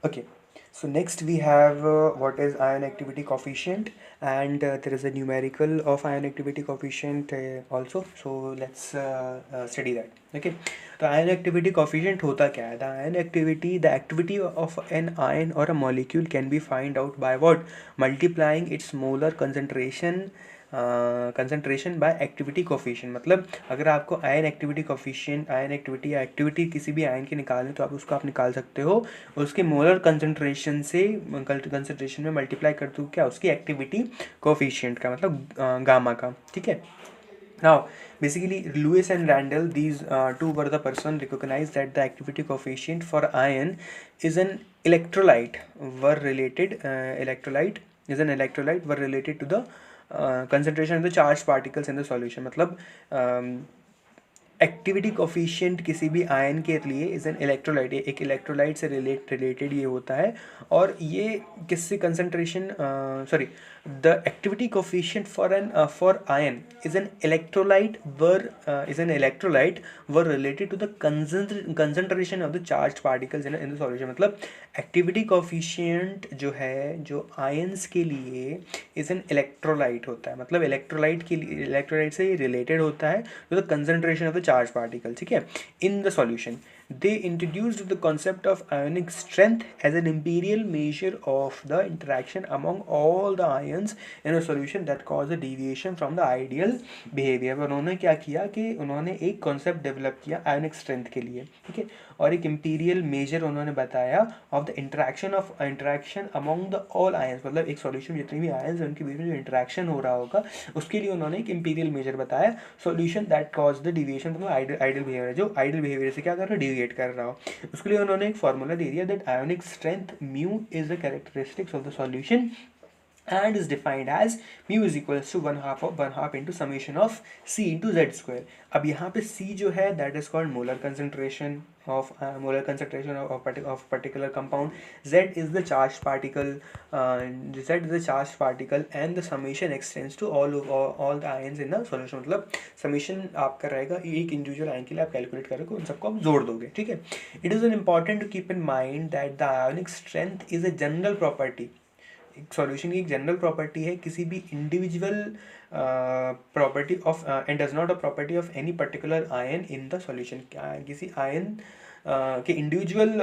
Okay, so next we have what is ion activity coefficient, and there is a numerical of ion activity coefficient also. So let's study that. Okay, तो ion activity coefficient होता क्या है? The activity of an ion or a molecule can be find out by what? Multiplying its molar concentration by activity coefficient. मतलब अगर आपको ion activity coefficient, ion activity या activity किसी भी आयन की निकालनी, तो आप उसको आप निकाल सकते हो उसके मोलर कंसंट्रेशन से, कंसंट्रेशन में मल्टीप्लाई कर दो क्या, उसकी एक्टिविटी कोफिशिएंट का, मतलब गामा का. ठीक है. Now, basically, Lewis and Randall, these two were the person recognized that the activity coefficient for ion is an electrolyte were related. Electrolyte were related to the concentration of the charged particles in the solution. मतलब activity coefficient किसी भी ion के लिए is an electrolyte, एक electrolyte से related ये होता है. और ये किससे concentration, sorry, the activity coefficient for ion is an electrolyte were related to the concentration of the charge particles in the solution. मतलब एक्टिविटी कोफिशिएंट जो है, जो आयंस के लिए इज एन इलेक्ट्रोलाइट होता है. मतलब इलेक्ट्रोलाइट से रिलेटेड होता है to the concentration of the charged particle. ठीक है, in the solution. They introduced the concept of ionic strength as an imperial measure of the interaction among all the ions in a solution that cause a deviation from the ideal behavior. उन्होंने क्या किया कि उन्होंने एक concept develop किया ionic strength के लिए. ठीक है, और एक imperial measure उन्होंने बताया of the interaction among the all ions. मतलब एक solution में जितनी भी ions हैं उनके बीच में जो interaction हो रहा होगा उसके लिए उन्होंने एक imperial measure बताया. Solution that cause the deviation from the ideal behavior, जो ideal behavior से क्या कर रहा है, deviate कर रहा हो. उसके लिए उन्होंने एक फॉर्मूला दे दिया that ionic strength mu is the characteristics of the solution and is defined as mu is equals to 1/2 into summation of C into Z square. अब यहाँ पे C जो है that is called molar concentration of particular compound. Z is the charged particle. And the summation extends to all the ions in the solution. मतलब summation आपका रहेगा एक individual ion के लिए आप calculate करोगे, उन सबको आप जोड़ दोगे. ठीक है. It is important to keep in mind that the ionic strength is a general property. Solution की एक जनरल प्रॉपर्टी है, किसी भी individual property of and does not a property of any particular ion in the solution. किसी ion के individual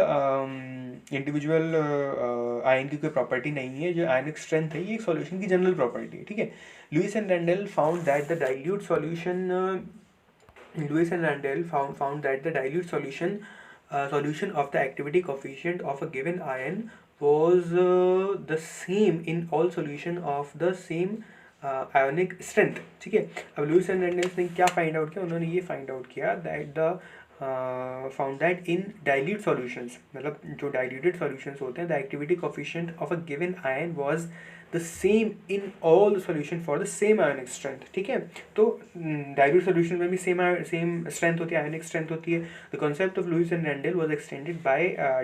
ion की कोई property नहीं है. जो आयनिक स्ट्रेंथ है ये एक सॉल्यूशन की जनरल प्रॉपर्टी है. ठीक है. Lewis and Randall found that the dilute solution of the activity coefficient of a given ion was the same in all solution of the same ionic strength. ठीक है. अब लुईस एंड रैंडल्स ने क्या find out किया, उन्होंने ये find out किया that in dilute solutions, मतलब जो diluted solutions होते हैं, the activity coefficient of a given ion was the same in all the solution for the same ionic strength. ठीक है. तो dilute solution में भी same strength होती है, ionic strength होती है. The concept of Lewis and Randall was extended by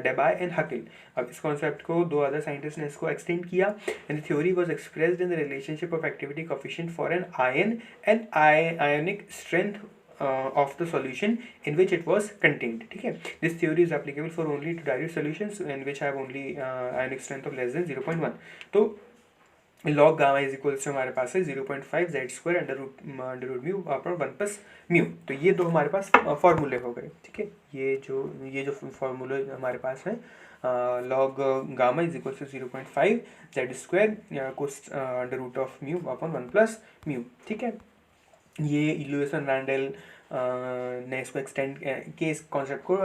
Debye and Huckel. अब इस concept को दो other scientists ने इसको extend किया, and the theory was expressed in the relationship of activity coefficient for an ion and ionic strength of the solution in which it was contained. ठीक है. This theory is applicable for only to dilute solutions in which have only ionic strength of less than 0.1. तो log gamma is equals to हमारे पास है 0.5 z square under root mu upon 1 plus mu. तो ये दो हमारे पास फॉर्मूले हो गए. ठीक है. ये जो फॉर्मूले हमारे पास है, log gamma is equals to 0.5 z square under root of mu upon 1 plus mu. ठीक है. ये लुईस एंड रैंडल ने इसको एक्सटेंड के इस कॉन्सेप्ट को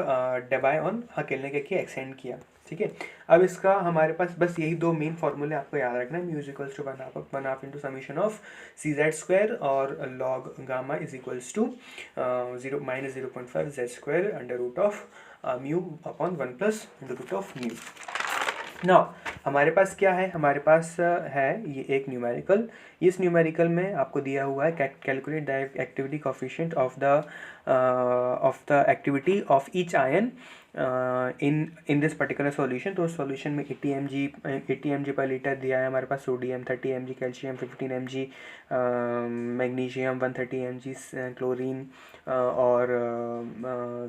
डेबाय और हकेल ने क्या किया, एक्सटेंड किया. ठीक है. अब इसका हमारे पास बस यही दो मेन फॉर्मूले आपको याद रखना है. Mu is equals to 1/2 into summation of C Z square और log gamma is equals to -0.5 Z square under root of mu upon 1 plus under root of mu. Now हमारे पास क्या है, हमारे पास है ये एक न्यूमेरिकल. इस न्यूमेरिकल में आपको दिया हुआ है calculate the activity coefficient of the activity of each ion in this particular solution. तो उस सॉल्यूशन में 80 mg पर लीटर दिया है हमारे पास sodium, 30 mg calcium, 15 mg magnesium, 130 mg chlorine और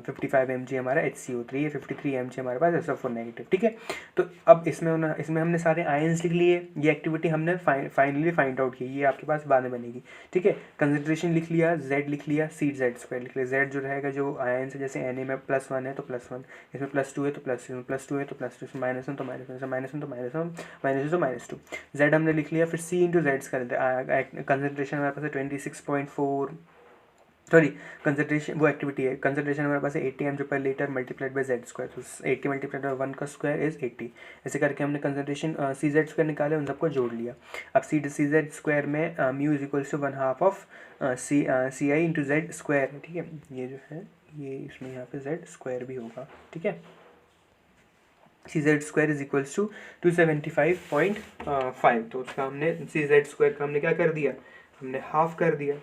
55 mg हमारा HCO3 है, 53 mg हमारे पास SO4 नेगेटिव। ठीक है, तो अब इसमें हमने सारे आयंस लिख लिए, ये एक्टिविटी हमने फाइनली फाइंड आउट की, ये आपके पास बाद में बनेगी। ठीक है, कंसंट्रेशन लिख लिया, Z लिख लिया, Z² लिख लिया। Z जो रहेगा जो आयंस है, जैसे Na में +1 है तो +1, इसमें +2 है तो +2, इसमें +2 है तो +2, इसमें -1 तो -1, इसमें -1 तो -1, तो -2। Z हमने लिख लिया, फिर C इंटू Z कर देते। कंसंट्रेशन हमारे पास है 26.4, सॉरी कंसंट्रेशन वो एक्टिविटी है, कंसंट्रेशन हमारे पास है 80 mg पर लीटर मल्टीप्लाइड बाई Z², तो 80 मल्टीप्लाइड बाई 1 का स्क्वायर इज 80। ऐसे करके हमने कंसंट्रेशन CZ² निकाले, उन सबको जोड़ लिया। अब CZ² में mu is equals to 1/2 of CI into Z²। ठीक है, ये जो है ये इसमें यहाँ पे Z² भी होगा। ठीक है, CZ² इज इक्वल्स टू 275.5, तो उसका हमने CZ² का हमने क्या कर दिया, हमने हाफ कर दिया।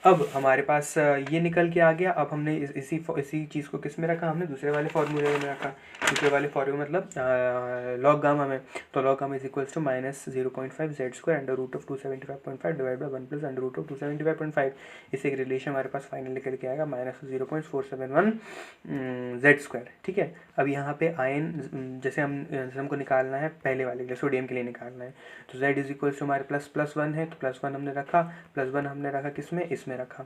अब हमारे पास ये निकल के आ गया। अब हमने इसी चीज़ को किस में रखा, हमने दूसरे वाले फार्मूले में रखा। दूसरे वाले फार्मूले मतलब लॉग गामा में, तो log gamma is equals to -0.5 Z² under root of 275.5 divide by 1 plus under root of 275.5। इससे एक रिलेशन हमारे पास फाइनल निकल के आएगा -0.471 Z²। ठीक है, अब यहाँ पे आयन जैसे हमको निकालना है, पहले वाले के लिए सोडियम के लिए निकालना है, तो Z इज इक्वल्स टू हमारे +1 है, तो +1 हमने रखा, +1 हमने रखा किसमें, इसमें रखा,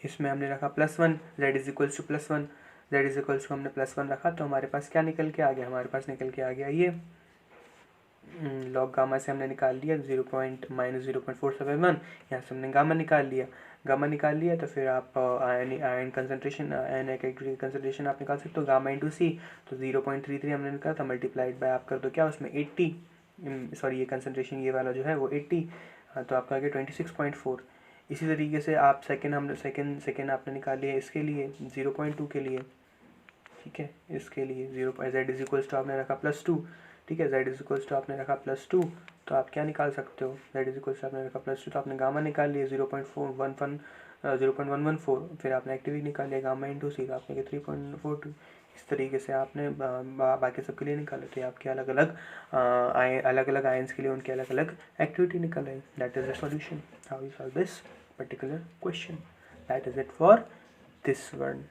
इसमें हमने रखा +1, Z is equals to +1, Z is equals to हमने +1 रखा, तो हमारे पास क्या निकल के आ गया, हमारे पास निकल के आ गया ये लॉग गामा से हमने निकाल लिया -0.471, यहाँ से हमने गामा निकाल लिया। गामा निकाल लिया तो फिर आप ion concentration, ion activity concentration आप निकाल सकते हो, गामा इंटू C, तो 0.33 हमने निकाला था, मल्टीप्लाइड बाय आप कर दो क्या उसमें 80, सॉरी ये कंसंट्रेशन ये वाला जो है वो 80, तो आपका आ गया 26.4। इसी तरीके से आप सेकेंड आपने निकाल लिया इसके लिए 0.2 के लिए। ठीक है, इसके लिए Z इज इक्वल्स टू आपने रखा +2। ठीक है, Z इज इक्वल्स टू आपने रखा +2, तो आप क्या निकाल सकते हो, Z इज इक्वल्स टू आपने रखा +2, तो आपने गामा निकाल लिया 0.114, फिर आपने एक्टिविटी निकाल लिया गामा इंटू C, तो आपने 3.42। इस तरीके से आपने बाकी सब के लिए निकाले, तो आपके अलग अलग आयंस के लिए उनके अलग अलग एक्टिविटी निकल आई। That is the solution, how you solve this particular question. That is it for this one.